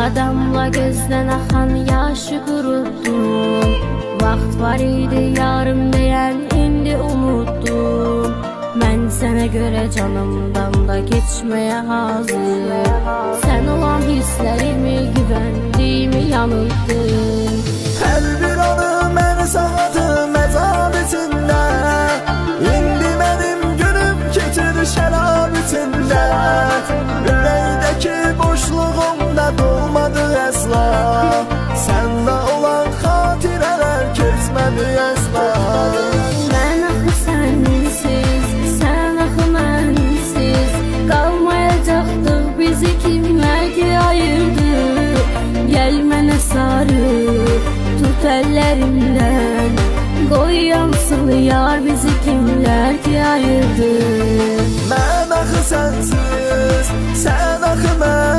Damla damla gözden akan yaşı kuruttun. Vaxt var idi yarım diyen indi unuttum. Mən sənə görə canımdan da geçmeye hazır. Sen olan hislerimi, güvendiğimi yanılttın. Her bir anı məni sağladım əzab içində. İndi mənim günüm keçir şərab içində. Ürəkdəki boşluğumda dolmadı əsla. Səndə olan xatirələr keçmədi əsla. Mən axı sənsiz, sən axı mənsiz. Qalmayacaqdıq bizi kimlər ki ayırdı. Gəl mənə sarı, tut əllərimdən. Qoy yansın yar bizi kimlər ki ayırdı. Mən axı sənsiz, sən axı mən.